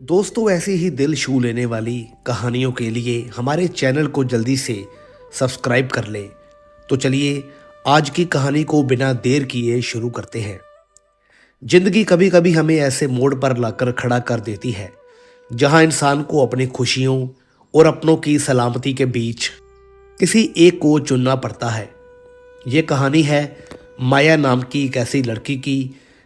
दोस्तों, ऐसे ही दिल छू लेने वाली कहानियों के लिए हमारे चैनल को जल्दी से सब्सक्राइब कर लें। तो चलिए आज की कहानी को बिना देर किए शुरू करते हैं। जिंदगी कभी कभी हमें ऐसे मोड़ पर लाकर खड़ा कर देती है जहां इंसान को अपनी खुशियों और अपनों की सलामती के बीच किसी एक को चुनना पड़ता है। ये कहानी है माया नाम की एक ऐसी लड़की की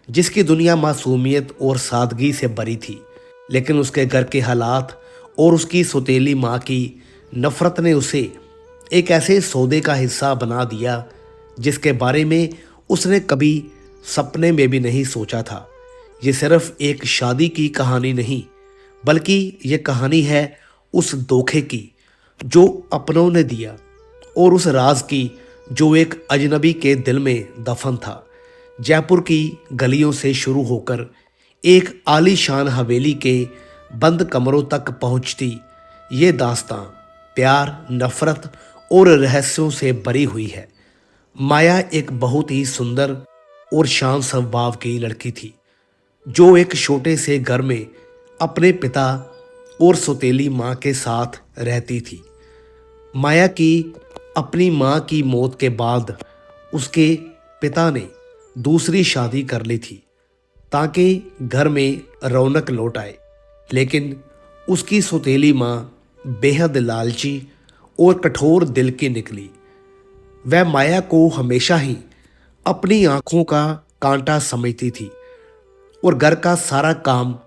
जिसकी दुनिया मासूमियत और सादगी से भरी थी, लेकिन उसके घर के हालात और उसकी सौतेली माँ की नफरत ने उसे एक ऐसे सौदे का हिस्सा बना दिया जिसके बारे में उसने कभी सपने में भी नहीं सोचा था। ये सिर्फ एक शादी की कहानी नहीं, बल्कि ये कहानी है उस धोखे की जो अपनों ने दिया और उस राज की जो एक अजनबी के दिल में दफन था। जयपुर की गलियों से शुरू होकर एक आलीशान हवेली के बंद कमरों तक पहुंचती ये दास्तां प्यार, नफरत और रहस्यों से भरी हुई है। माया एक बहुत ही सुंदर और शांत स्वभाव की लड़की थी जो एक छोटे से घर में अपने पिता और सौतेली माँ के साथ रहती थी। माया की अपनी माँ की मौत के बाद उसके पिता ने दूसरी शादी कर ली थी ताकि घर में रौनक लौट आए, लेकिन उसकी सौतेली माँ बेहद लालची और कठोर दिल की निकली। वह माया को हमेशा ही अपनी आंखों का कांटा समझती थी और घर का सारा काम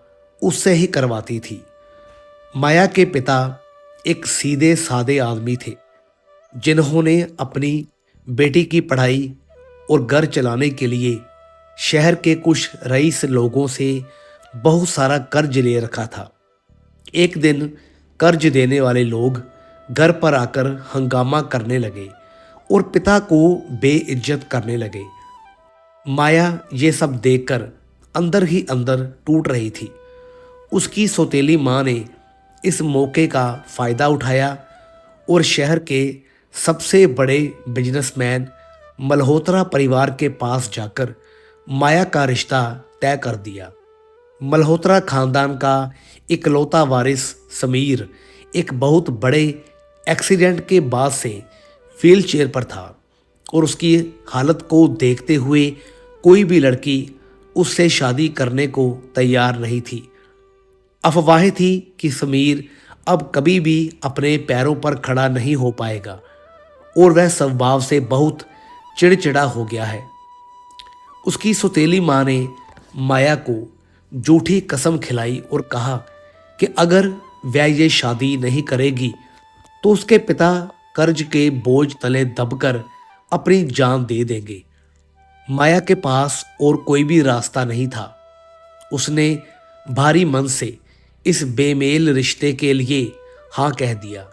उससे ही करवाती थी। माया के पिता एक सीधे साधे आदमी थे जिन्होंने अपनी बेटी की पढ़ाई और घर चलाने के लिए शहर के कुछ रईस लोगों से बहुत सारा कर्ज ले रखा था। एक दिन कर्ज देने वाले लोग घर पर आकर हंगामा करने लगे और पिता को बेइज्जत करने लगे। माया ये सब देखकर अंदर ही अंदर टूट रही थी। उसकी सौतेली माँ ने इस मौके का फायदा उठाया और शहर के सबसे बड़े बिजनेसमैन मल्होत्रा परिवार के पास जाकर माया का रिश्ता तय कर दिया। मल्होत्रा खानदान का इकलौता वारिस समीर एक बहुत बड़े एक्सीडेंट के बाद से व्हील चेयर पर था और उसकी हालत को देखते हुए कोई भी लड़की उससे शादी करने को तैयार नहीं थी। अफवाहें थी कि समीर अब कभी भी अपने पैरों पर खड़ा नहीं हो पाएगा और वह स्वभाव से बहुत चिड़चिड़ा हो गया है। उसकी सौतेली माँ ने माया को झूठी कसम खिलाई और कहा कि अगर वह ये शादी नहीं करेगी तो उसके पिता कर्ज के बोझ तले दबकर अपनी जान दे देंगे। माया के पास और कोई भी रास्ता नहीं था। उसने भारी मन से इस बेमेल रिश्ते के लिए हाँ कह दिया।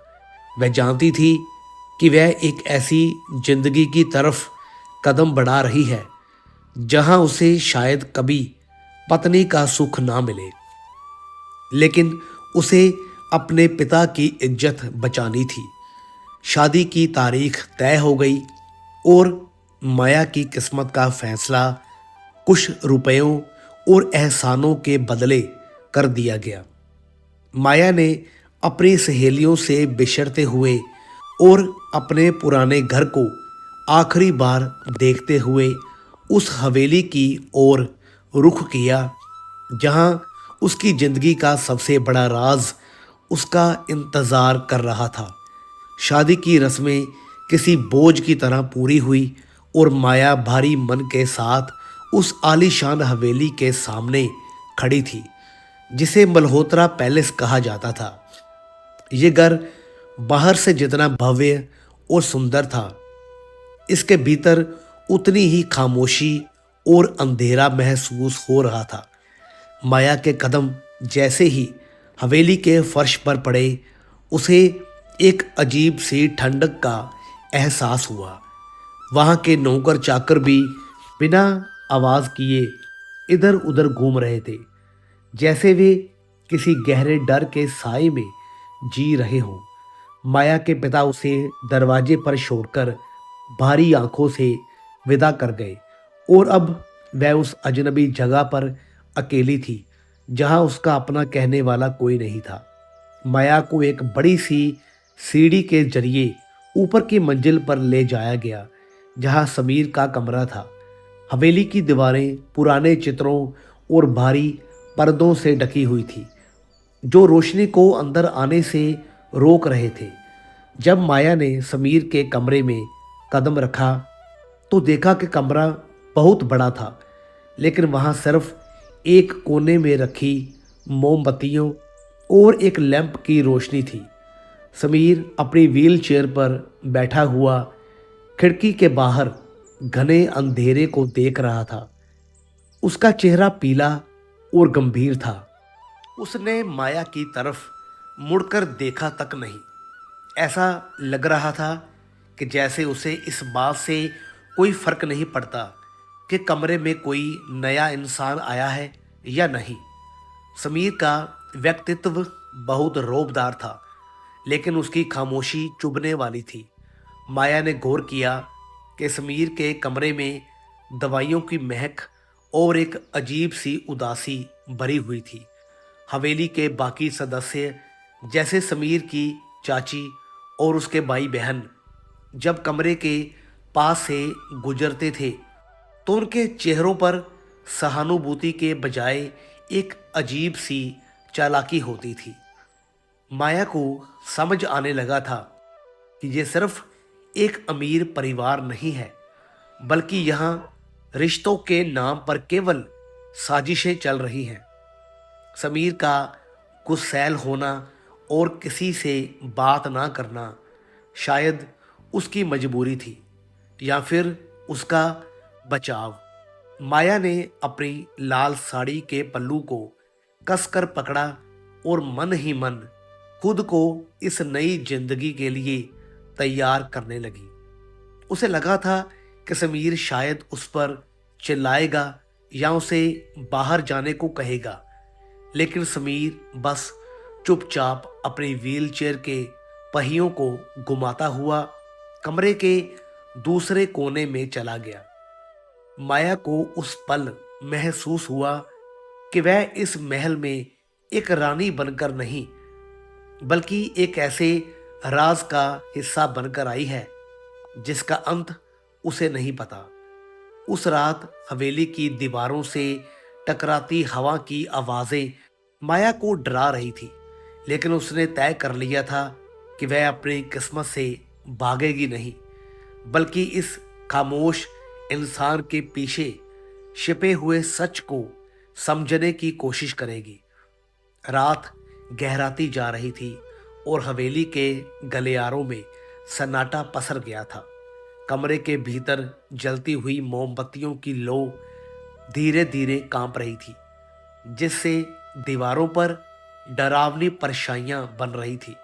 वह जानती थी कि वह एक ऐसी जिंदगी की तरफ कदम बढ़ा रही है जहां उसे शायद कभी पत्नी का सुख ना मिले, लेकिन उसे अपने पिता की इज्जत बचानी थी। शादी की तारीख तय हो गई और माया की किस्मत का फैसला कुछ रुपयों और एहसानों के बदले कर दिया गया। माया ने अपनी सहेलियों से बिछड़ते हुए और अपने पुराने घर को आखिरी बार देखते हुए उस हवेली की ओर रुख किया जहां उसकी जिंदगी का सबसे बड़ा राज उसका इंतजार कर रहा था। शादी की रस्में किसी बोझ की तरह पूरी हुई और माया भारी मन के साथ उस आलीशान हवेली के सामने खड़ी थी जिसे मल्होत्रा पैलेस कहा जाता था। ये घर बाहर से जितना भव्य और सुंदर था, इसके भीतर उतनी ही खामोशी और अंधेरा महसूस हो रहा था। माया के कदम जैसे ही हवेली के फर्श पर पड़े, उसे एक अजीब सी ठंडक का एहसास हुआ। वहाँ के नौकर चाकर भी बिना आवाज़ किए इधर उधर घूम रहे थे, जैसे वे किसी गहरे डर के साए में जी रहे हों। माया के पिता उसे दरवाजे पर छोड़कर भारी आंखों से विदा कर गए और अब वह उस अजनबी जगह पर अकेली थी जहां उसका अपना कहने वाला कोई नहीं था। माया को एक बड़ी सी सीढ़ी के जरिए ऊपर की मंजिल पर ले जाया गया, जहां समीर का कमरा था। हवेली की दीवारें पुराने चित्रों और भारी पर्दों से ढकी हुई थी, जो रोशनी को अंदर आने से रोक रहे थे। जब माया ने समीर के कमरे में कदम रखा तो देखा कि कमरा बहुत बड़ा था, लेकिन वहां सिर्फ एक कोने में रखी मोमबत्तियों और एक लैंप की रोशनी थी। समीर अपनी व्हील चेयर पर बैठा हुआ खिड़की के बाहर घने अंधेरे को देख रहा था। उसका चेहरा पीला और गंभीर था। उसने माया की तरफ मुड़कर देखा तक नहीं। ऐसा लग रहा था कि जैसे उसे इस बात से कोई फर्क नहीं पड़ता कि कमरे में कोई नया इंसान आया है या नहीं। समीर का व्यक्तित्व बहुत रौबदार था, लेकिन उसकी खामोशी चुभने वाली थी। माया ने गौर किया कि समीर के कमरे में दवाइयों की महक और एक अजीब सी उदासी भरी हुई थी। हवेली के बाकी सदस्य, जैसे समीर की चाची और उसके भाई बहन, जब कमरे के पास से गुजरते थे तो उनके चेहरों पर सहानुभूति के बजाय एक अजीब सी चालाकी होती थी। माया को समझ आने लगा था कि ये सिर्फ एक अमीर परिवार नहीं है, बल्कि यहाँ रिश्तों के नाम पर केवल साजिशें चल रही हैं। समीर का गुस्सैल होना और किसी से बात ना करना शायद उसकी मजबूरी थी, या फिर उसका बचाव। माया ने अपनी लाल साड़ी के पल्लू को कसकर पकड़ा और मन ही मन खुद को इस नई जिंदगी के लिए तैयार करने लगी। उसे लगा था कि समीर शायद उस पर चिल्लाएगा या उसे बाहर जाने को कहेगा, लेकिन समीर बस चुपचाप अपनी व्हीलचेयर के पहियों को घुमाता हुआ कमरे के दूसरे कोने में चला गया। माया को उस पल महसूस हुआ कि वह इस महल में एक रानी बनकर नहीं, बल्कि एक ऐसे राज का हिस्सा बनकर आई है जिसका अंत उसे नहीं पता। उस रात हवेली की दीवारों से टकराती हवा की आवाजें माया को डरा रही थी, लेकिन उसने तय कर लिया था कि वह अपनी किस्मत से भागेगी नहीं, बल्कि इस खामोश इंसान के पीछे छिपे हुए सच को समझने की कोशिश करेगी। रात गहराती जा रही थी और हवेली के गलियारों में सन्नाटा पसर गया था। कमरे के भीतर जलती हुई मोमबत्तियों की लो धीरे धीरे कांप रही थी, जिससे दीवारों पर डरावनी परछाइयां बन रही थी।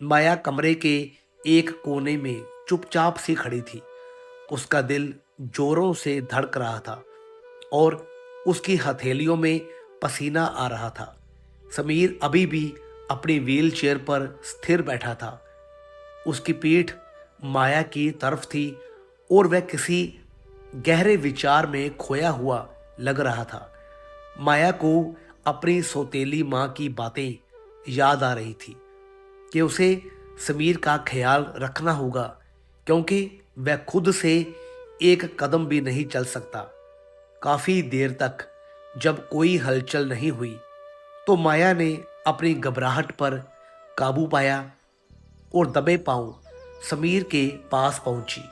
माया कमरे के एक कोने में चुपचाप सी खड़ी थी। उसका दिल जोरों से धड़क रहा था और उसकी हथेलियों में पसीना आ रहा था। समीर अभी भी अपनी व्हील चेयर पर स्थिर बैठा था। उसकी पीठ माया की तरफ थी और वह किसी गहरे विचार में खोया हुआ लग रहा था। माया को अपनी सौतेली माँ की बातें याद आ रही थी कि उसे समीर का ख्याल रखना होगा, क्योंकि वह खुद से एक कदम भी नहीं चल सकता। काफी देर तक जब कोई हलचल नहीं हुई तो माया ने अपनी घबराहट पर काबू पाया और दबे पांव समीर के पास पहुंची।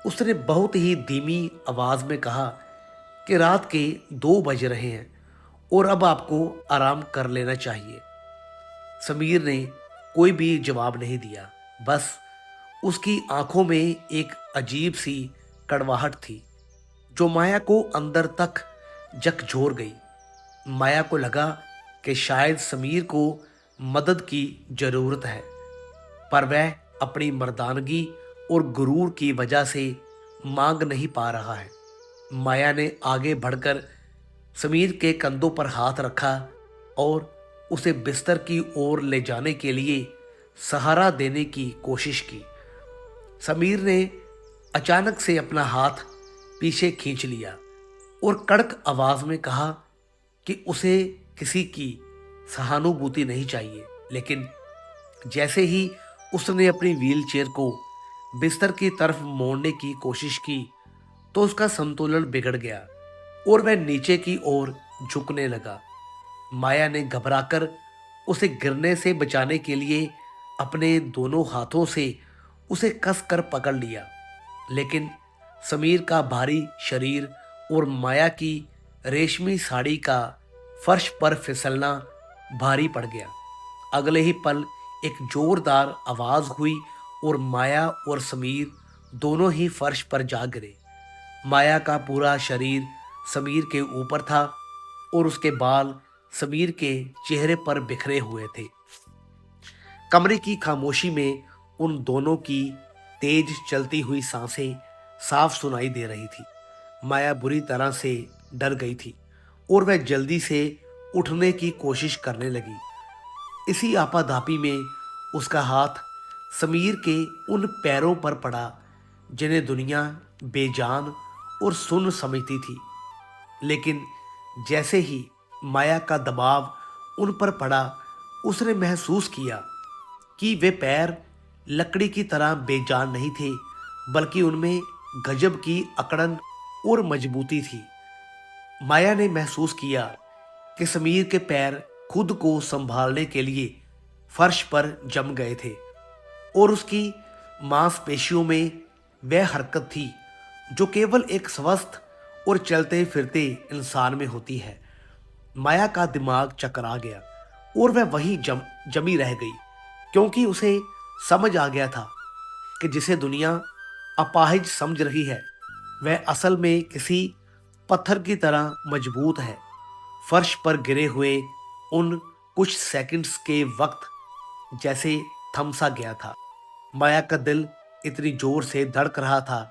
उसने बहुत ही धीमी आवाज में कहा कि रात के 2 बज रहे हैं और अब आपको आराम कर लेना चाहिए। समीर ने कोई भी जवाब नहीं दिया, बस उसकी आंखों में एक अजीब सी कड़वाहट थी जो माया को अंदर तक झकझोर गई। माया को लगा कि शायद समीर को मदद की जरूरत है, पर वह अपनी मर्दानगी और गुरूर की वजह से मांग नहीं पा रहा है। माया ने आगे बढ़कर समीर के कंधों पर हाथ रखा और उसे बिस्तर की ओर ले जाने के लिए सहारा देने की कोशिश की। समीर ने अचानक से अपना हाथ पीछे खींच लिया और कड़क आवाज में कहा कि उसे किसी की सहानुभूति नहीं चाहिए। लेकिन जैसे ही उसने अपनी व्हीलचेयर को बिस्तर की तरफ मोड़ने की कोशिश की तो उसका संतुलन बिगड़ गया और वह नीचे की ओर झुकने लगा। माया ने घबराकर उसे गिरने से बचाने के लिए अपने दोनों हाथों से उसे कसकर पकड़ लिया, लेकिन समीर का भारी शरीर और माया की रेशमी साड़ी का फर्श पर फिसलना भारी पड़ गया। अगले ही पल एक जोरदार आवाज हुई और माया और समीर दोनों ही फर्श पर जा गिरे। माया का पूरा शरीर समीर के ऊपर था और उसके बाल समीर के चेहरे पर बिखरे हुए थे। कमरे की खामोशी में उन दोनों की तेज चलती हुई सांसें साफ सुनाई दे रही थी। माया बुरी तरह से डर गई थी और वह जल्दी से उठने की कोशिश करने लगी। इसी आपाधापी में उसका हाथ समीर के उन पैरों पर पड़ा जिन्हें दुनिया बेजान और सुन्न समझती थी। लेकिन जैसे ही माया का दबाव उन पर पड़ा, उसने महसूस किया कि वे पैर लकड़ी की तरह बेजान नहीं थे, बल्कि उनमें गजब की अकड़न और मजबूती थी। माया ने महसूस किया कि समीर के पैर खुद को संभालने के लिए फर्श पर जम गए थे और उसकी मांसपेशियों में वह हरकत थी जो केवल एक स्वस्थ और चलते फिरते इंसान में होती है। माया का दिमाग चकरा गया और वह वहीं जमी रह गई, क्योंकि उसे समझ आ गया था कि जिसे दुनिया अपाहिज समझ रही है वह असल में किसी पत्थर की तरह मजबूत है। फर्श पर गिरे हुए उन कुछ सेकंड्स के वक्त जैसे थम सा गया था। माया का दिल इतनी जोर से धड़क रहा था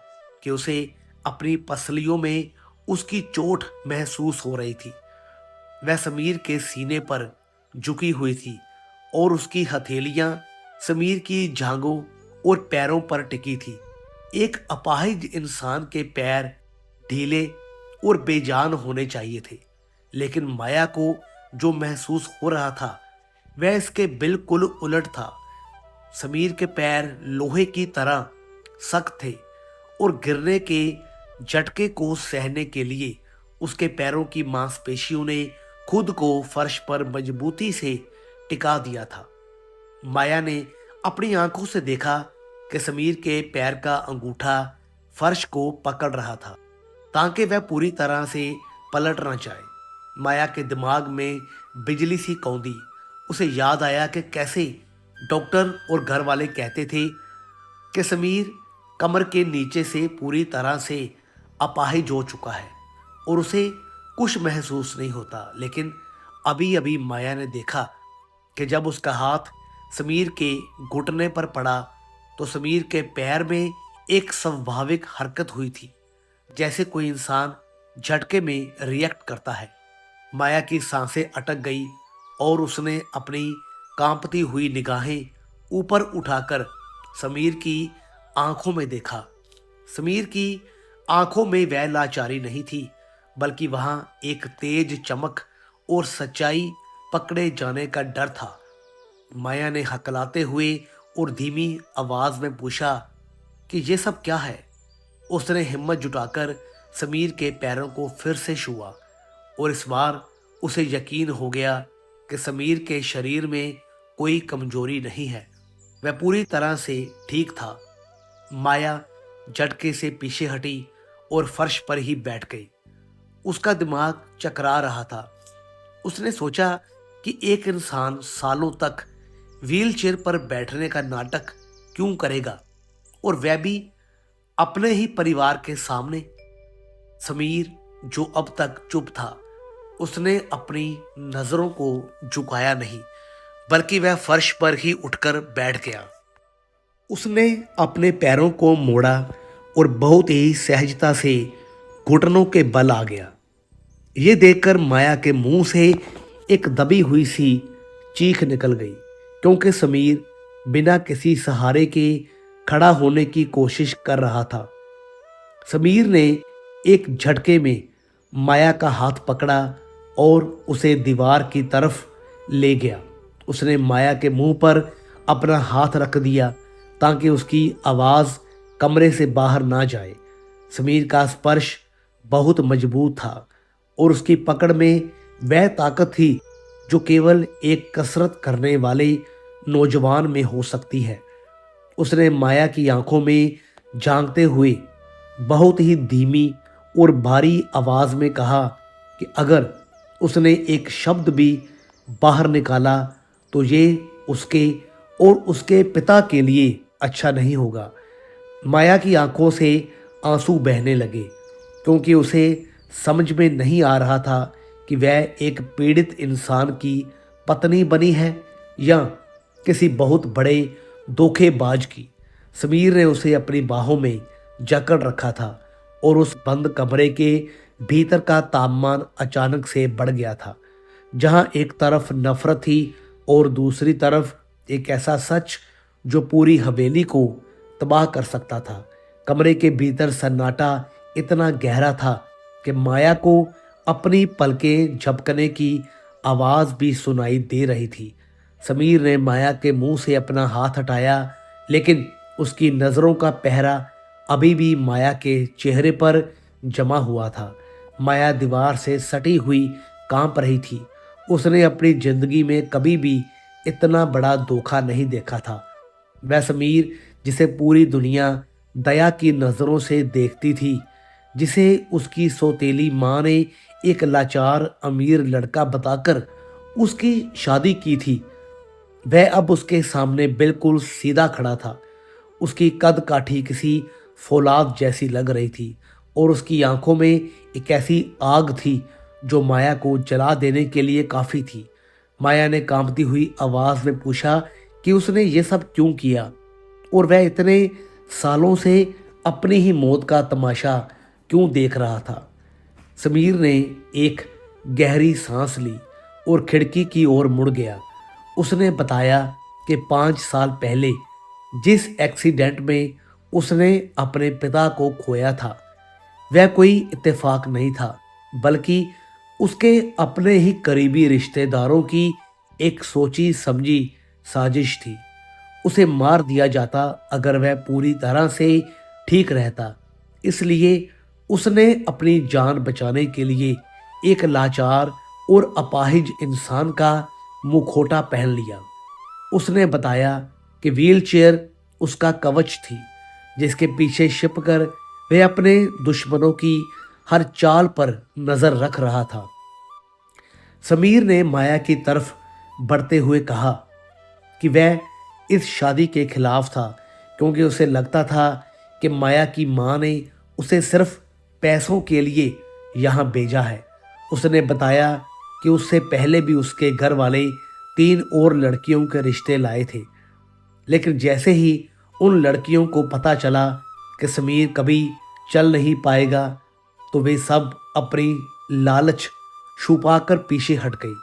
कि उसे अपनी पसलियों में उसकी चोट महसूस हो रही थी। वह समीर के सीने पर झुकी हुई थी और उसकी हथेलियां समीर की जांघों और पैरों पर टिकी थी। एक अपाहिज इंसान के पैर ढीले और बेजान होने चाहिए थे, लेकिन माया को जो महसूस हो रहा था वह इसके बिल्कुल उलट था। समीर के पैर लोहे की तरह सख्त थे और गिरने के झटके को सहने के लिए उसके पैरों की मांसपेशियों ने खुद को फर्श पर मजबूती से टिका दिया था। माया ने अपनी आंखों से देखा कि समीर के पैर का अंगूठा फर्श को पकड़ रहा था ताकि वह पूरी तरह से पलट ना जाए। माया के दिमाग में बिजली सी कौंधी। उसे याद आया कि कैसे डॉक्टर और घर वाले कहते थे कि समीर कमर के नीचे से पूरी तरह से अपाहिज हो चुका है और उसे कुछ महसूस नहीं होता। लेकिन अभी अभी माया ने देखा कि जब उसका हाथ समीर के घुटने पर पड़ा तो समीर के पैर में एक स्वाभाविक हरकत हुई थी, जैसे कोई इंसान झटके में रिएक्ट करता है। माया की सांसें अटक गई और उसने अपनी कांपती हुई निगाहें ऊपर उठाकर समीर की आंखों में देखा। समीर की आंखों में वह लाचारी नहीं थी, बल्कि वहां एक तेज चमक और सच्चाई पकड़े जाने का डर था। माया ने हकलाते हुए और धीमी आवाज में पूछा कि ये सब क्या है। उसने हिम्मत जुटाकर समीर के पैरों को फिर से छुआ और इस बार उसे यकीन हो गया कि समीर के शरीर में कोई कमजोरी नहीं है, वह पूरी तरह से ठीक था। माया झटके से पीछे हटी और फर्श पर ही बैठ गई। उसका दिमाग चकरा रहा था। उसने सोचा कि एक इंसान सालों तक व्हीलचेयर पर बैठने का नाटक क्यों करेगा, और वह भी अपने ही परिवार के सामने। समीर जो अब तक चुप था, उसने अपनी नजरों को झुकाया नहीं, बल्कि वह फर्श पर ही उठकर बैठ गया। उसने अपने पैरों को मोड़ा और बहुत ही सहजता से घुटनों के बल आ गया। ये देखकर माया के मुंह से एक दबी हुई सी चीख निकल गई, क्योंकि समीर बिना किसी सहारे के खड़ा होने की कोशिश कर रहा था। समीर ने एक झटके में माया का हाथ पकड़ा और उसे दीवार की तरफ ले गया। उसने माया के मुंह पर अपना हाथ रख दिया ताकि उसकी आवाज़ कमरे से बाहर ना जाए। समीर का स्पर्श बहुत मजबूत था और उसकी पकड़ में वह ताकत थी जो केवल एक कसरत करने वाले नौजवान में हो सकती है। उसने माया की आंखों में झांकते हुए बहुत ही धीमी और भारी आवाज में कहा कि अगर उसने एक शब्द भी बाहर निकाला तो ये उसके और उसके पिता के लिए अच्छा नहीं होगा। माया की आंखों से आंसू बहने लगे क्योंकि उसे समझ में नहीं आ रहा था कि वह एक पीड़ित इंसान की पत्नी बनी है या किसी बहुत बड़े धोखेबाज की। समीर ने उसे अपनी बाहों में जकड़ रखा था और उस बंद कमरे के भीतर का तापमान अचानक से बढ़ गया था। जहां एक तरफ नफरत थी और दूसरी तरफ एक ऐसा सच जो पूरी हवेली को तबाह कर सकता था। कमरे के भीतर सन्नाटा इतना गहरा था कि माया को अपनी पलकें झपकने की आवाज भी सुनाई दे रही थी। समीर ने माया के मुंह से अपना हाथ हटाया, लेकिन उसकी नजरों का पहरा अभी भी माया के चेहरे पर जमा हुआ था। माया दीवार से सटी हुई कांप रही थी। उसने अपनी जिंदगी में कभी भी इतना बड़ा धोखा नहीं देखा था। वह समीर जिसे पूरी दुनिया दया की नजरों से देखती थी, जिसे उसकी सौतेली माँ ने एक लाचार अमीर लड़का बताकर उसकी शादी की थी, वह अब उसके सामने बिल्कुल सीधा खड़ा था। उसकी कद काठी किसी फौलाद जैसी लग रही थी और उसकी आंखों में एक ऐसी आग थी जो माया को जला देने के लिए काफी थी। माया ने कांपती हुई आवाज में पूछा कि उसने ये सब क्यों किया और वह इतने सालों से अपनी ही मौत का तमाशा क्यों देख रहा था। समीर ने एक गहरी सांस ली और खिड़की की ओर मुड़ गया। उसने बताया कि 5 साल पहले जिस एक्सीडेंट में उसने अपने पिता को खोया था, वह कोई इत्तेफाक नहीं था, बल्कि उसके अपने ही करीबी रिश्तेदारों की एक सोची समझी साजिश थी। उसे मार दिया जाता अगर वह पूरी तरह से ठीक रहता। इसलिए उसने अपनी जान बचाने के लिए एक लाचार और अपाहिज इंसान का मुखौटा पहन लिया। उसने बताया कि व्हीलचेयर उसका कवच थी, जिसके पीछे छिपकर वह अपने दुश्मनों की हर चाल पर नजर रख रहा था। समीर ने माया की तरफ बढ़ते हुए कहा कि वह इस शादी के खिलाफ था क्योंकि उसे लगता था कि माया की माँ ने उसे सिर्फ पैसों के लिए यहाँ भेजा है। उसने बताया कि उससे पहले भी उसके घर वाले 3 और लड़कियों के रिश्ते लाए थे, लेकिन जैसे ही उन लड़कियों को पता चला कि समीर कभी चल नहीं पाएगा तो वे सब अपनी लालच छुपाकर पीछे हट गई।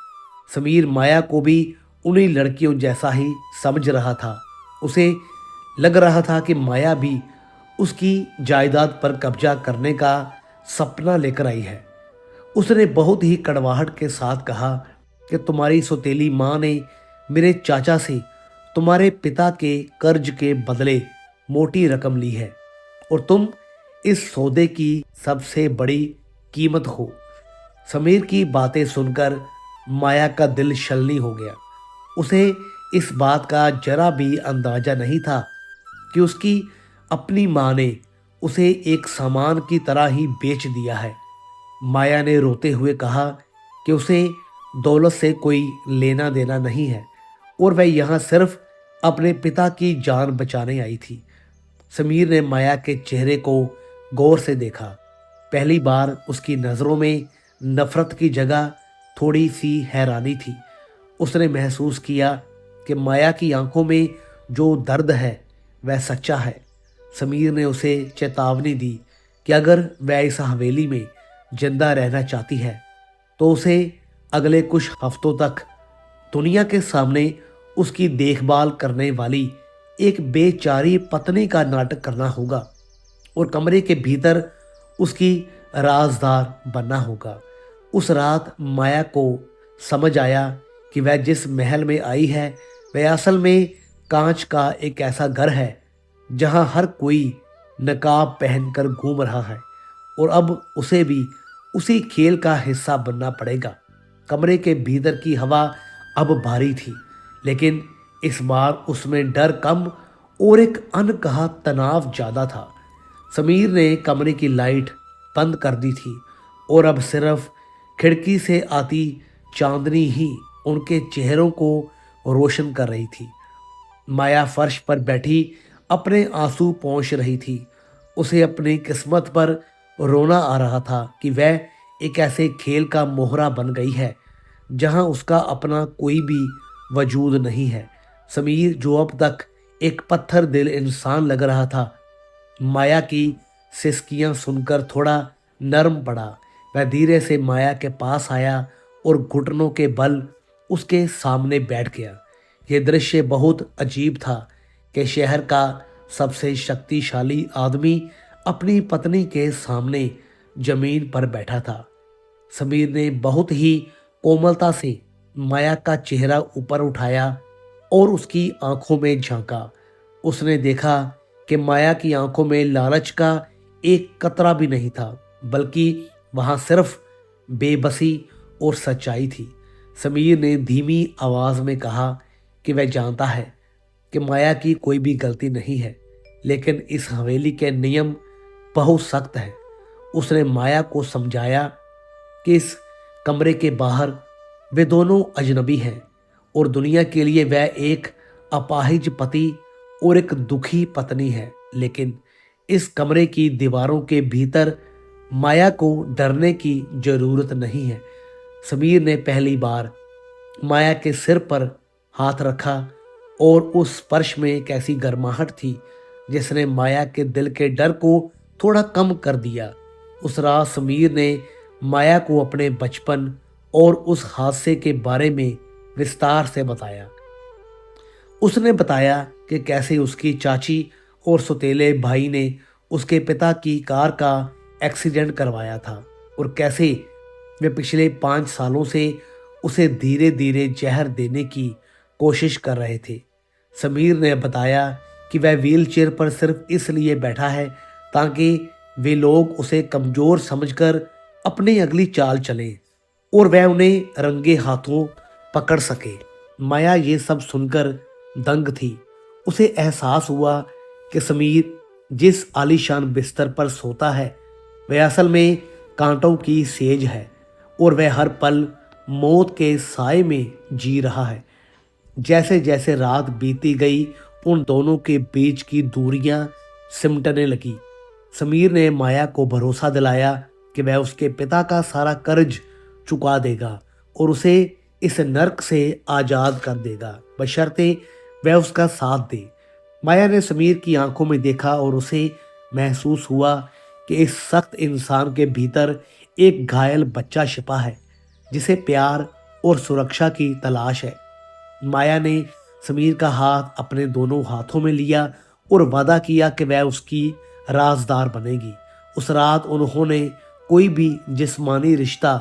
समीर माया को भी उन्हीं लड़कियों जैसा ही समझ रहा था। उसे लग रहा था कि माया भी उसकी जायदाद पर कब्जा करने का सपना लेकर आई है। उसने बहुत ही कड़वाहट के साथ कहा कि तुम्हारी सौतेली माँ ने मेरे चाचा से तुम्हारे पिता के कर्ज के बदले मोटी रकम ली है और तुम इस सौदे की सबसे बड़ी कीमत हो। समीर की बातें सुनकर माया का दिल छलनी हो गया। उसे इस बात का जरा भी अंदाजा नहीं था कि उसकी अपनी माँ ने उसे एक सामान की तरह ही बेच दिया है। माया ने रोते हुए कहा कि उसे दौलत से कोई लेना देना नहीं है और वह यहाँ सिर्फ अपने पिता की जान बचाने आई थी। समीर ने माया के चेहरे को गौर से देखा। पहली बार उसकी नज़रों में नफरत की जगह थोड़ी सी हैरानी थी। उसने महसूस किया कि माया की आंखों में जो दर्द है वह सच्चा है। समीर ने उसे चेतावनी दी कि अगर वह इस हवेली में जिंदा रहना चाहती है तो उसे अगले कुछ हफ्तों तक दुनिया के सामने उसकी देखभाल करने वाली एक बेचारी पत्नी का नाटक करना होगा और कमरे के भीतर उसकी राजदार बनना होगा। उस रात माया को समझ आया कि वह जिस महल में आई है वह असल में कांच का एक ऐसा घर है जहां हर कोई नकाब पहनकर घूम रहा है और अब उसे भी उसी खेल का हिस्सा बनना पड़ेगा। कमरे के भीतर की हवा अब भारी थी, लेकिन इस बार उसमें डर कम और एक अनकहा तनाव ज्यादा था। समीर ने कमरे की लाइट बंद कर दी थी और अब सिर्फ खिड़की से आती चांदनी ही उनके चेहरों को रोशन कर रही थी। माया फर्श पर बैठी अपने आंसू पोंछ रही थी। उसे अपनी किस्मत पर रोना आ रहा था कि वह एक ऐसे खेल का मोहरा बन गई है जहां उसका अपना कोई भी वजूद नहीं है। समीर, जो अब तक एक पत्थर दिल इंसान लग रहा था, माया की सिसकियां सुनकर थोड़ा नरम पड़ा। वह धीरे से माया के पास आया और घुटनों के बल उसके सामने बैठ गया। यह दृश्य बहुत अजीब था कि शहर का सबसे शक्तिशाली आदमी अपनी पत्नी के सामने जमीन पर बैठा था। समीर ने बहुत ही कोमलता से माया का चेहरा ऊपर उठाया और उसकी आंखों में झांका। उसने देखा कि माया की आंखों में लालच का एक कतरा भी नहीं था, बल्कि वहां सिर्फ बेबसी और सच्चाई थी। समीर ने धीमी आवाज में कहा कि वह जानता है कि माया की कोई भी गलती नहीं है, लेकिन इस हवेली के नियम बहुत सख्त हैं। उसने माया को समझाया कि इस कमरे के बाहर वे दोनों अजनबी हैं और दुनिया के लिए वह एक अपाहिज पति और एक दुखी पत्नी है, लेकिन इस कमरे की दीवारों के भीतर माया को डरने की जरूरत नहीं है। समीर ने पहली बार माया के सिर पर हाथ रखा और उस स्पर्श में एक ऐसी गर्माहट थी जिसने माया के दिल के डर को थोड़ा कम कर दिया। उस रात समीर ने माया को अपने बचपन और उस हादसे के बारे में विस्तार से बताया। उसने बताया कि कैसे उसकी चाची और सौतेले भाई ने उसके पिता की कार का एक्सीडेंट करवाया था और कैसे वे पिछले 5 सालों से उसे धीरे धीरे जहर देने की कोशिश कर रहे थे। समीर ने बताया कि वह व्हीलचेयर पर सिर्फ इसलिए बैठा है ताकि वे लोग उसे कमजोर समझकर अपनी अगली चाल चलें और वह उन्हें रंगे हाथों पकड़ सके। माया ये सब सुनकर दंग थी। उसे एहसास हुआ कि समीर जिस आलीशान बिस्तर पर सोता है वह असल में कांटों की सेज है और वह हर पल मौत के साए में जी रहा है। जैसे जैसे रात बीती गई उन दोनों के बीच की दूरियां सिमटने लगी। समीर ने माया को भरोसा दिलाया कि वह उसके पिता का सारा कर्ज चुका देगा और उसे इस नर्क से आजाद कर देगा, बशर्ते वह उसका साथ दे। माया ने समीर की आंखों में देखा और उसे महसूस हुआ कि इस सख्त इंसान के भीतर एक घायल बच्चा छिपा है जिसे प्यार और सुरक्षा की तलाश है। माया ने समीर का हाथ अपने दोनों हाथों में लिया और वादा किया कि वह उसकी राजदार बनेगी। उस रात उन्होंने कोई भी जिस्मानी रिश्ता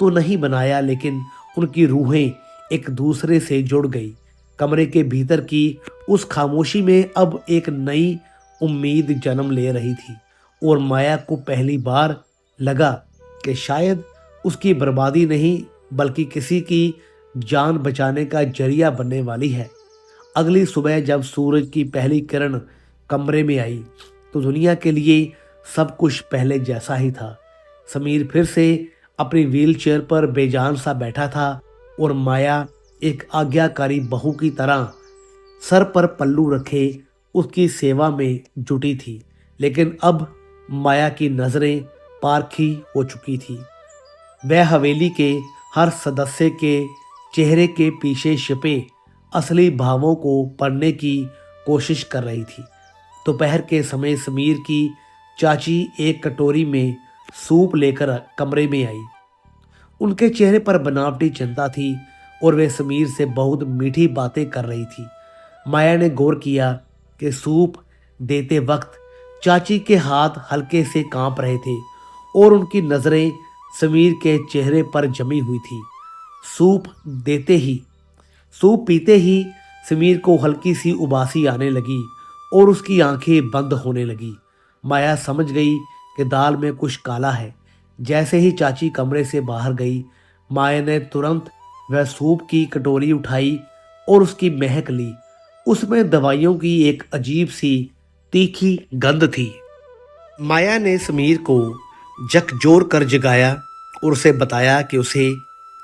तो नहीं बनाया, लेकिन उनकी रूहें एक दूसरे से जुड़ गई। कमरे के भीतर की उस खामोशी में अब एक नई उम्मीद जन्म ले रही थी और माया को पहली बार लगा कि शायद उसकी बर्बादी नहीं बल्कि किसी की जान बचाने का जरिया बनने वाली है। अगली सुबह जब सूरज की पहली किरण कमरे में आई तो दुनिया के लिए सब कुछ पहले जैसा ही था। समीर फिर से अपनी व्हीलचेयर पर बेजान सा बैठा था और माया एक आज्ञाकारी बहू की तरह सर पर पल्लू रखे उसकी सेवा में जुटी थी। लेकिन अब माया की नजरें पारखी हो चुकी थी। वह हवेली के हर सदस्य के चेहरे के पीछे छिपे असली भावों को पढ़ने की कोशिश कर रही थी। दोपहर के समय समीर की चाची एक कटोरी में सूप लेकर कमरे में आई। उनके चेहरे पर बनावटी चिंता थी और वे समीर से बहुत मीठी बातें कर रही थी। माया ने गौर किया कि सूप देते वक्त चाची के हाथ हल्के से कांप रहे थे और उनकी नजरें समीर के चेहरे पर जमी हुई थी। सूप देते ही सूप पीते ही समीर को हल्की सी उबासी आने लगी और उसकी आंखें बंद होने लगी। माया समझ गई कि दाल में कुछ काला है। जैसे ही चाची कमरे से बाहर गई, माया ने तुरंत वह सूप की कटोरी उठाई और उसकी महक ली। उसमें दवाइयों की एक अजीब सी तीखी गंध थी। माया ने समीर को झकझोर कर जगाया और उसे बताया कि उसे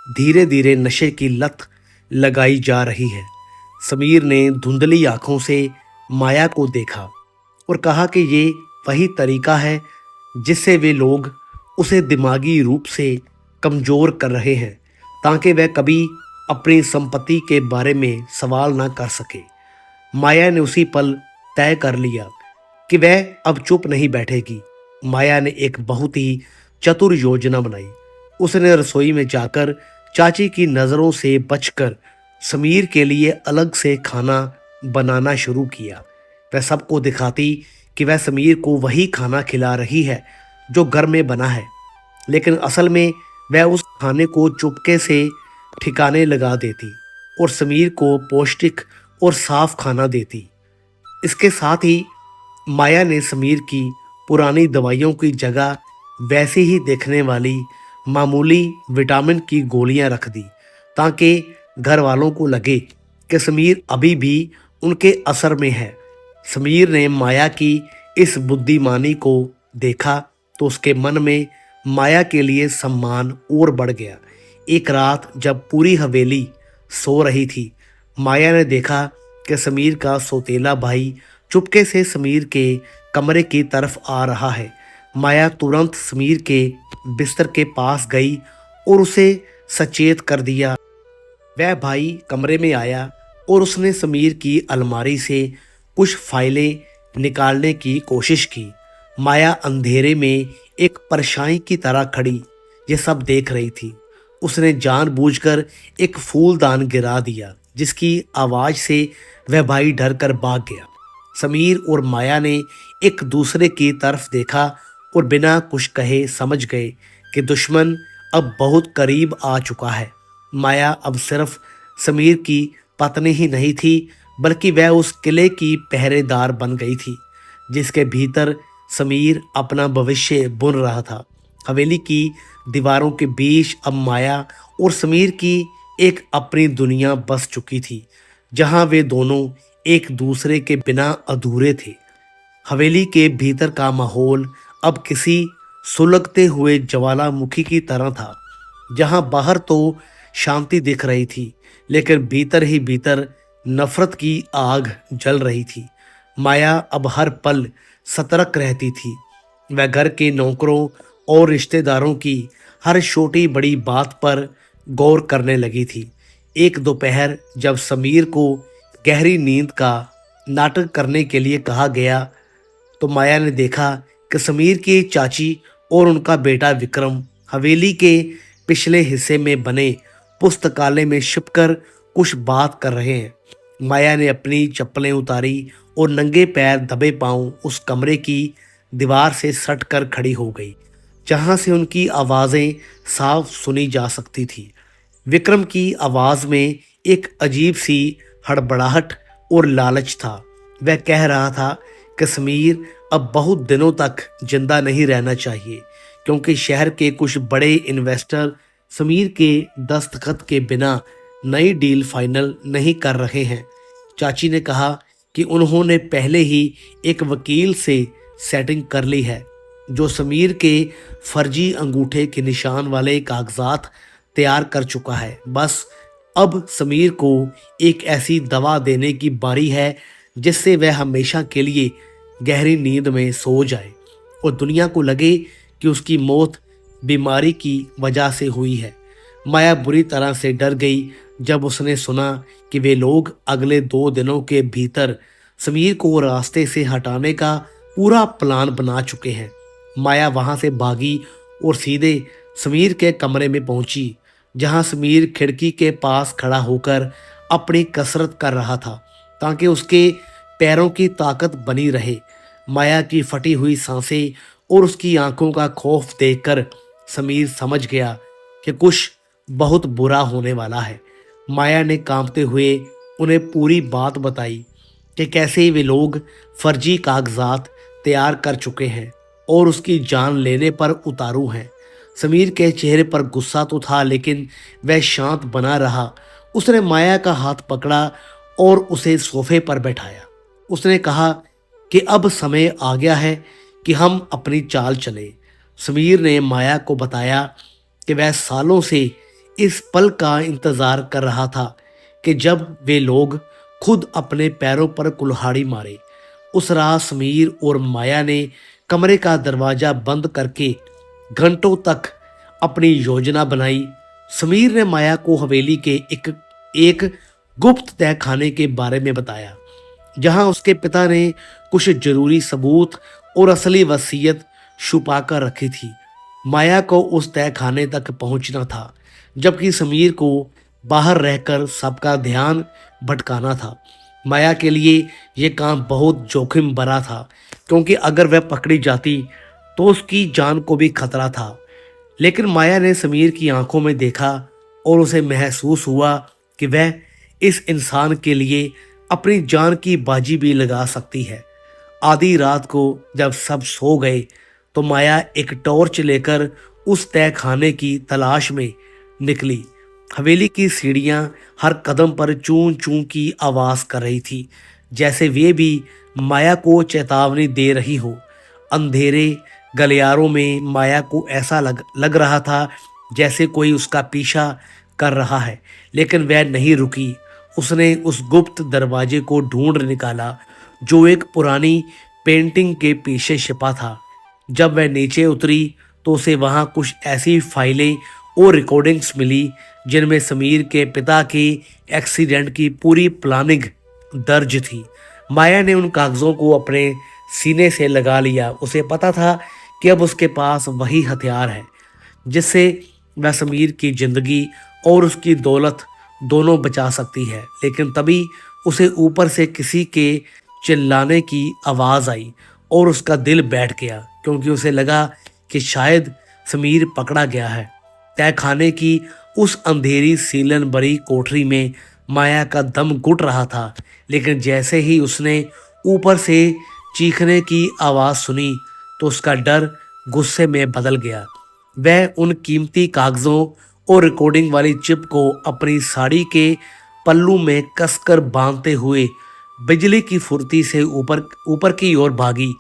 धीरे धीरे नशे की लत लगाई जा रही है। समीर ने धुंधली आंखों से माया को देखा और कहा कि ये वही तरीका है जिससे वे लोग उसे दिमागी रूप से कमज़ोर कर रहे हैं, ताकि वह कभी अपनी संपत्ति के बारे में सवाल ना कर सके। माया ने उसी पल तय कर लिया कि वह अब चुप नहीं बैठेगी। माया ने एक बहुत ही चतुर योजना बनाई। उसने रसोई में जाकर चाची की नज़रों से बचकर समीर के लिए अलग से खाना बनाना शुरू किया। वह सबको दिखाती कि वह समीर को वही खाना खिला रही है जो घर में बना है, लेकिन असल में वह उस खाने को चुपके से ठिकाने लगा देती और समीर को पौष्टिक और साफ खाना देती। इसके साथ ही माया ने समीर की पुरानी दवाइयों की जगह वैसी ही देखने वाली मामूली विटामिन की गोलियां रख दी, ताकि घर वालों को लगे कि समीर अभी भी उनके असर में है। समीर ने माया की इस बुद्धिमानी को देखा तो उसके मन में माया के लिए सम्मान और बढ़ गया। एक रात जब पूरी हवेली सो रही थी, माया ने देखा कि समीर का सौतेला भाई चुपके से समीर के कमरे की तरफ आ रहा है। माया तुरंत समीर के बिस्तर के पास गई और उसे सचेत कर दिया। वह भाई कमरे में आया और उसने समीर की अलमारी से कुछ फाइलें निकालने की कोशिश की। माया अंधेरे में एक परछाई की तरह खड़ी ये सब देख रही थी। उसने जानबूझकर एक फूलदान गिरा दिया, जिसकी आवाज़ से वह भाई डर कर भाग गया। समीर और माया ने एक दूसरे की तरफ देखा और बिना कुछ कहे समझ गए कि दुश्मन अब बहुत करीब आ चुका है। माया अब सिर्फ समीर की पत्नी ही नहीं थी, बल्कि वह उस किले की पहरेदार बन गई थी, जिसके भीतर समीर अपना भविष्य बुन रहा था। हवेली की दीवारों के बीच अब माया और समीर की एक अपनी दुनिया बस चुकी थी, जहां वे दोनों एक दूसरे के बिना अधूरे थे। हवेली के भीतर का माहौल अब किसी सुलगते हुए ज्वालामुखी की तरह था, जहां बाहर तो शांति दिख रही थी, लेकिन भीतर ही भीतर नफरत की आग जल रही थी। माया अब हर पल सतर्क रहती थी। वह घर के नौकरों और रिश्तेदारों की हर छोटी बड़ी बात पर गौर करने लगी थी। एक दोपहर जब समीर को गहरी नींद का नाटक करने के लिए कहा गया, तो माया ने देखा कि समीर की चाची और उनका बेटा विक्रम हवेली के पिछले हिस्से में बने पुस्तकालय में छिपकर कुछ बात कर रहे हैं। माया ने अपनी चप्पलें उतारी और नंगे पैर दबे पांव उस कमरे की दीवार से सट कर खड़ी हो गई, जहां से उनकी आवाज़ें साफ सुनी जा सकती थी। विक्रम की आवाज़ में एक अजीब सी हड़बड़ाहट और लालच था। वह कह रहा था कि समीर अब बहुत दिनों तक जिंदा नहीं रहना चाहिए, क्योंकि शहर के कुछ बड़े इन्वेस्टर समीर के दस्तखत के बिना नई डील फाइनल नहीं कर रहे हैं। चाची ने कहा कि उन्होंने पहले ही एक वकील से सेटिंग कर ली है, जो समीर के फर्जी अंगूठे के निशान वाले कागजात तैयार कर चुका है। बस अब समीर को एक ऐसी दवा देने की बारी है जिससे वह हमेशा के लिए गहरी नींद में सो जाए और दुनिया को लगे कि उसकी मौत बीमारी की वजह से हुई है। माया बुरी तरह से डर गई जब उसने सुना कि वे लोग अगले 2 दिनों के भीतर समीर को रास्ते से हटाने का पूरा प्लान बना चुके हैं। माया वहां से भागी और सीधे समीर के कमरे में पहुंची, जहां समीर खिड़की के पास खड़ा होकर अपनी कसरत कर रहा था, ताकि उसके पैरों की ताकत बनी रहे। माया की फटी हुई सांसें और उसकी आंखों का खौफ देखकर समीर समझ गया कि कुछ बहुत बुरा होने वाला है। माया ने कांपते हुए उन्हें पूरी बात बताई कि कैसे वे लोग फर्जी कागजात तैयार कर चुके हैं और उसकी जान लेने पर उतारू हैं। समीर के चेहरे पर गुस्सा तो था, लेकिन वह शांत बना रहा। उसने माया का हाथ पकड़ा और उसे सोफे पर बैठाया। उसने कहा कि अब समय आ गया है कि हम अपनी चाल चलें। समीर ने माया को बताया कि वह सालों से इस पल का इंतजार कर रहा था कि जब वे लोग खुद अपने पैरों पर कुल्हाड़ी मारे। उस रात समीर और माया ने कमरे का दरवाजा बंद करके घंटों तक अपनी योजना बनाई। समीर ने माया को हवेली के एक गुप्त तहखाने के बारे में बताया, जहां उसके पिता ने कुछ जरूरी सबूत और असली वसीयत छुपा कर रखी थी। माया को उस तहखाने तक पहुंचना था, जबकि समीर को बाहर रहकर सबका ध्यान भटकाना था। माया के लिए यह काम बहुत जोखिम भरा था, क्योंकि अगर वह पकड़ी जाती तो उसकी जान को भी खतरा था। लेकिन माया ने समीर की आंखों में देखा और उसे महसूस हुआ कि वह इस इंसान के लिए अपनी जान की बाजी भी लगा सकती है। आधी रात को जब सब सो गए तो माया एक टॉर्च लेकर उस तहखाने की तलाश में निकली। हवेली की सीढ़ियां हर कदम पर चूं चूं की आवाज कर रही थी, जैसे वे भी माया को चेतावनी दे रही हो। अंधेरे गलियारों में माया को ऐसा लग रहा था जैसे कोई उसका पीछा कर रहा है, लेकिन वह नहीं रुकी। उसने उस गुप्त दरवाजे को ढूंढ निकाला जो एक पुरानी पेंटिंग के पीछे छिपा था। जब वह नीचे उतरी तो उसे वहां कुछ ऐसी फाइलें और रिकॉर्डिंग्स मिली जिनमें समीर के पिता के एक्सीडेंट की पूरी प्लानिंग दर्ज थी। माया ने उन कागजों को अपने सीने से लगा लिया। उसे पता था कि अब उसके पास वही हथियार है जिससे वह समीर की जिंदगी और उसकी दौलत दोनों बचा सकती है। लेकिन तभी उसे ऊपर से किसी के चिल्लाने की आवाज आई और उसका दिल बैठ गया, क्योंकि उसे लगा कि शायद समीर पकड़ा गया है। तहखाने की उस अंधेरी सीलन भरी कोठरी में माया का दम घुट रहा था, लेकिन जैसे ही उसने ऊपर से चीखने की आवाज सुनी तो उसका डर गुस्से में बदल गया। वह उन कीमती कागजों और रिकॉर्डिंग वाली चिप को अपनी साड़ी के पल्लू में कसकर बांधते हुए बिजली की फुर्ती से ऊपर ऊपर की ओर भागी।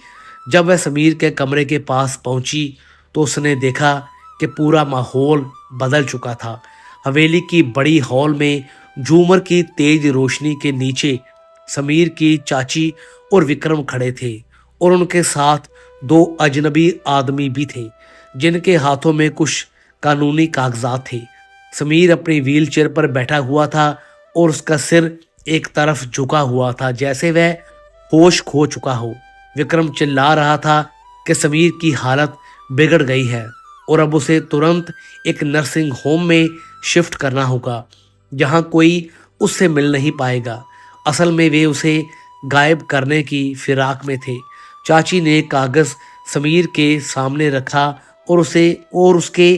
जब वह समीर के कमरे के पास पहुंची तो उसने देखा कि पूरा माहौल बदल चुका था। हवेली की बड़ी हॉल में झूमर की तेज रोशनी के नीचे समीर की चाची और विक्रम खड़े थे, और उनके साथ दो अजनबी आदमी भी थे जिनके हाथों में कुछ कानूनी कागजात थे। समीर अपनी व्हीलचेयर पर बैठा हुआ था और उसका सिर एक तरफ झुका हुआ था, जैसे वह होश खो चुका हो। विक्रम चिल्ला रहा था कि समीर की हालत बिगड़ गई है और अब उसे तुरंत एक नर्सिंग होम में शिफ्ट करना होगा, जहां कोई उससे मिल नहीं पाएगा। असल में वे उसे गायब करने की फिराक में थे। चाची ने कागज समीर के सामने रखा और उसके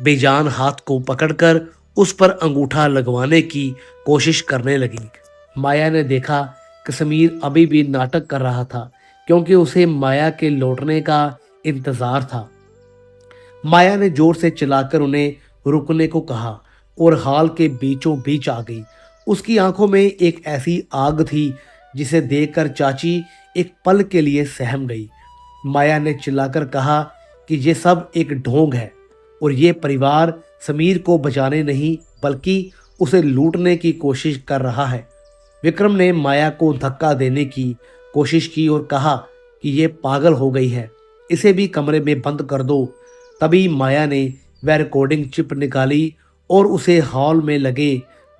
बेजान हाथ को पकड़कर उस पर अंगूठा लगवाने की कोशिश करने लगी। माया ने देखा कि समीर अभी भी नाटक कर रहा था, क्योंकि उसे माया के लौटने का इंतजार था। माया ने जोर से चिल्लाकर उन्हें रुकने को कहा और हॉल के बीचों बीच आ गई। उसकी आंखों में एक ऐसी आग थी जिसे देखकर चाची एक पल के लिए सहम गई। माया ने चिल्लाकर कहा कि ये सब एक ढोंग है और ये परिवार समीर को बचाने नहीं बल्कि उसे लूटने की कोशिश कर रहा है। विक्रम ने माया को धक्का देने की कोशिश की और कहा कि ये पागल हो गई है, इसे भी कमरे में बंद कर दो। तभी माया ने वह रिकॉर्डिंग चिप निकाली और उसे हॉल में लगे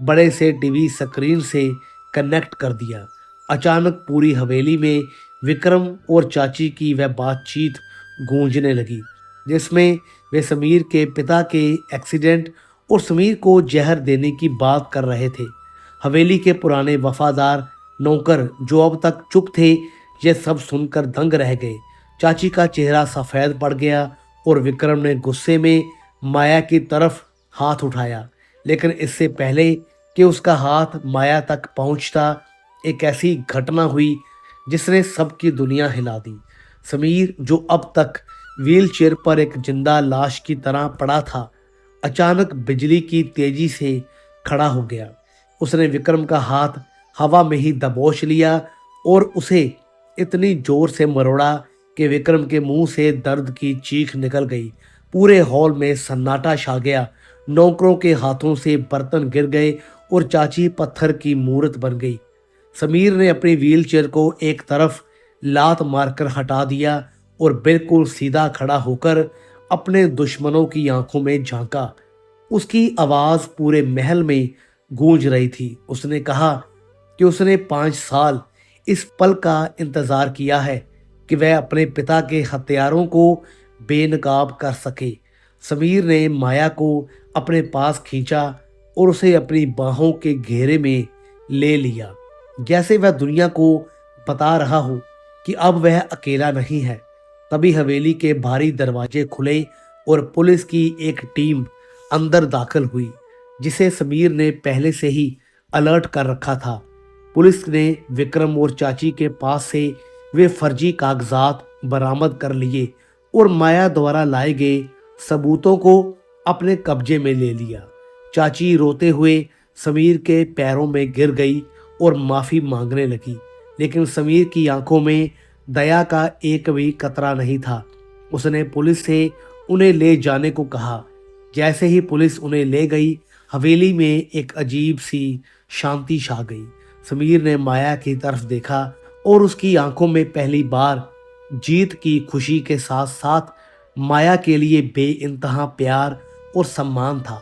बड़े से टीवी स्क्रीन से कनेक्ट कर दिया। अचानक पूरी हवेली में विक्रम और चाची की वह बातचीत गूंजने लगी, जिसमें वे समीर के पिता के एक्सीडेंट और समीर को जहर देने की बात कर रहे थे। हवेली के पुराने वफादार नौकर जो अब तक चुप थे, ये सब सुनकर दंग रह गए। चाची का चेहरा सफ़ेद पड़ गया और विक्रम ने गुस्से में माया की तरफ हाथ उठाया, लेकिन इससे पहले कि उसका हाथ माया तक पहुंचता, एक ऐसी घटना हुई जिसने सबकी दुनिया हिला दी। समीर, जो अब तक व्हीलचेयर पर एक जिंदा लाश की तरह पड़ा था, अचानक बिजली की तेजी से खड़ा हो गया। उसने विक्रम का हाथ हवा में ही दबोच लिया और उसे इतनी जोर से मरोड़ा कि विक्रम के मुंह से दर्द की चीख निकल गई। पूरे हॉल में सन्नाटा छा गया। नौकरों के हाथों से बर्तन गिर गए और चाची पत्थर की मूर्त बन गई। समीर ने अपनी व्हीलचेयर को एक तरफ लात मारकर हटा दिया और बिल्कुल सीधा खड़ा होकर अपने दुश्मनों की आंखों में झांका। उसकी आवाज पूरे महल में गूंज रही थी। उसने कहा कि उसने 5 साल इस पल का इंतजार किया है कि वह अपने पिता के हत्यारों को बेनकाब कर सके। समीर ने माया को अपने पास खींचा और उसे अपनी बाहों के घेरे में ले लिया, जैसे वह दुनिया को बता रहा हो कि अब वह अकेला नहीं है। तभी हवेली के भारी दरवाजे खुले और पुलिस की एक टीम अंदर दाखिल हुई, जिसे समीर ने पहले से ही अलर्ट कर रखा था। पुलिस ने विक्रम और चाची के पास से वे फर्जी कागजात बरामद कर लिए और माया द्वारा लाए गए सबूतों को अपने कब्जे में ले लिया। चाची रोते हुए समीर के पैरों में गिर गई और माफी मांगने लगी, लेकिन समीर की आंखों में दया का एक भी कतरा नहीं था। उसने पुलिस से उन्हें ले जाने को कहा। जैसे ही पुलिस उन्हें ले गई, हवेली में एक अजीब सी शांति छा गई। समीर ने माया की तरफ देखा और उसकी आंखों में पहली बार जीत की खुशी के साथ साथ माया के लिए बेइंतहा प्यार और सम्मान था।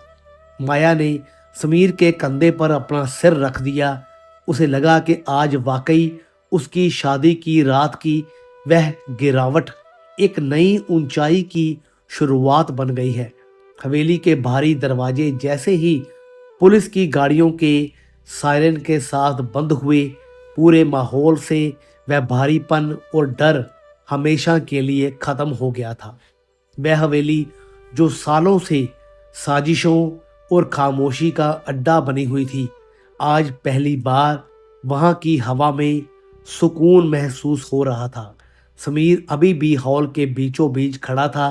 माया ने समीर के कंधे पर अपना सिर रख दिया। उसे लगा कि आज वाकई उसकी शादी की रात की वह गिरावट एक नई ऊंचाई की शुरुआत बन गई है। हवेली के भारी दरवाजे जैसे ही पुलिस की गाड़ियों के सायरन के साथ बंद हुए, पूरे माहौल से वह भारीपन और डर हमेशा के लिए खत्म हो गया था। वह हवेली जो सालों से साजिशों और खामोशी का अड्डा बनी हुई थी, आज पहली बार वहां की हवा में सुकून महसूस हो रहा था। समीर अभी भी हॉल के बीचों बीच खड़ा था।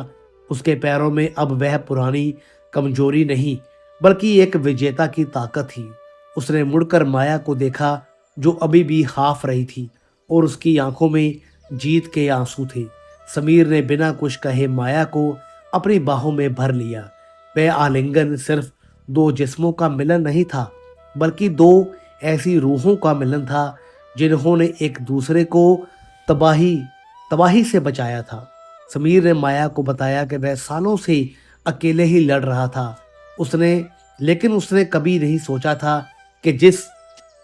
उसके पैरों में अब वह पुरानी कमजोरी नहीं, बल्कि एक विजेता की ताकत थी। उसने मुड़कर माया को देखा, जो अभी भी हाफ रही थी और उसकी आंखों में जीत के आंसू थे। समीर ने बिना कुछ कहे माया को अपनी बाहों में भर लिया। वह आलिंगन सिर्फ 2 जिस्मों का मिलन नहीं था, बल्कि 2 ऐसी रूहों का मिलन था जिन्होंने एक दूसरे को तबाही से बचाया था। समीर ने माया को बताया कि वह सालों से अकेले ही लड़ रहा था। लेकिन उसने कभी नहीं सोचा था कि जिस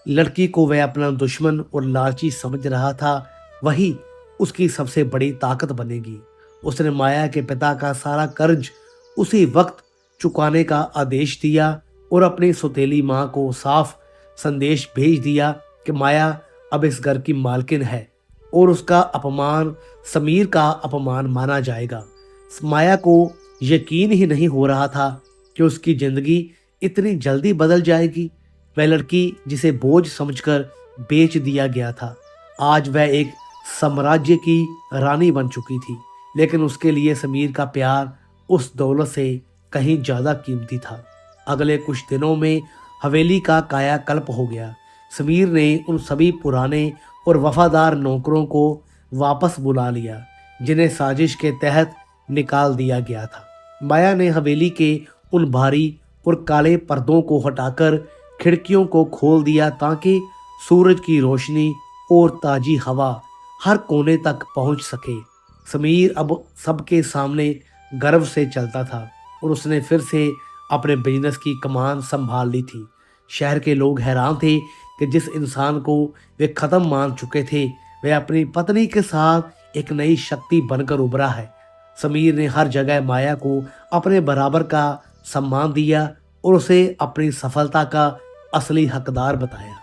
लड़की को वह अपना दुश्मन और लालची समझ रहा था, वही उसकी सबसे बड़ी ताकत बनेगी। उसने माया के पिता का सारा कर्ज उसी वक्त चुकाने का आदेश दिया और अपनी सौतेली माँ को साफ संदेश भेज दिया कि माया अब इस घर की मालकिन है और उसका अपमान समीर का अपमान माना जाएगा। माया को यकीन ही नहीं हो रहा था कि उसकी जिंदगी इतनी जल्दी बदल जाएगी। वह लड़की जिसे बोझ समझकर बेच दिया गया था, आज वह एक साम्राज्य की रानी बन चुकी थी। लेकिन उसके लिए समीर का प्यार उस दौलत से कहीं ज्यादा कीमती था। अगले कुछ दिनों में हवेली का कायाकल्प हो गया। समीर ने उन सभी पुराने और वफादार नौकरों को वापस बुला लिया जिन्हें साजिश के तहत निकाल दिया गया था। माया ने हवेली के उन भारी और काले पर्दों को हटाकर खिड़कियों को खोल दिया ताकि सूरज की रोशनी और ताजी हवा हर कोने तक पहुंच सके। समीर अब सबके सामने गर्व से चलता था और उसने फिर से अपने बिजनेस की कमान संभाल ली थी। शहर के लोग हैरान थे कि जिस इंसान को वे खत्म मान चुके थे, वह अपनी पत्नी के साथ एक नई शक्ति बनकर उभरा है। समीर ने हर जगह माया को अपने बराबर का सम्मान दिया और उसे अपनी सफलता का असली हकदार बताया।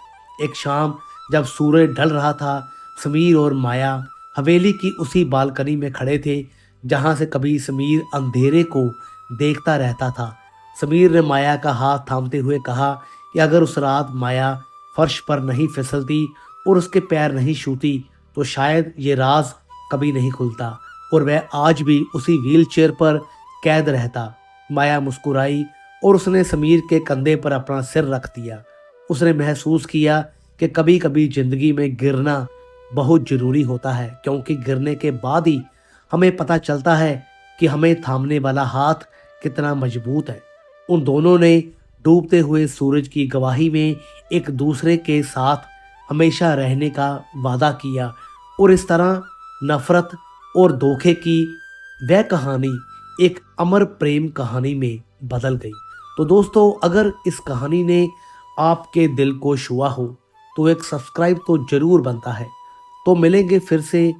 एक शाम जब सूरज ढल रहा था, समीर और माया हवेली की उसी बालकनी में खड़े थे जहां से कभी समीर अंधेरे को देखता रहता था। समीर ने माया का हाथ थामते हुए कहा कि अगर उस रात माया फर्श पर नहीं फिसलती और उसके पैर नहीं छूती तो शायद ये राज कभी नहीं खुलता और वह आज भी उसी व्हीलचेयर पर कैद रहता। माया मुस्कुराई और उसने समीर के कंधे पर अपना सिर रख दिया। उसने महसूस किया कि कभी कभी जिंदगी में गिरना बहुत जरूरी होता है, क्योंकि गिरने के बाद ही हमें पता चलता है कि हमें थामने वाला हाथ कितना मजबूत है। उन दोनों ने डूबते हुए सूरज की गवाही में एक दूसरे के साथ हमेशा रहने का वादा किया और इस तरह नफरत और धोखे की वह कहानी एक अमर प्रेम कहानी में बदल गई। तो दोस्तों, अगर इस कहानी ने आपके दिल को छुआ हो तो एक सब्सक्राइब तो जरूर बनता है। तो मिलेंगे फिर से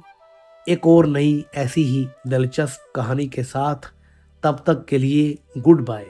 एक और नई ऐसी ही दिलचस्प कहानी के साथ। तब तक के लिए गुड बाय।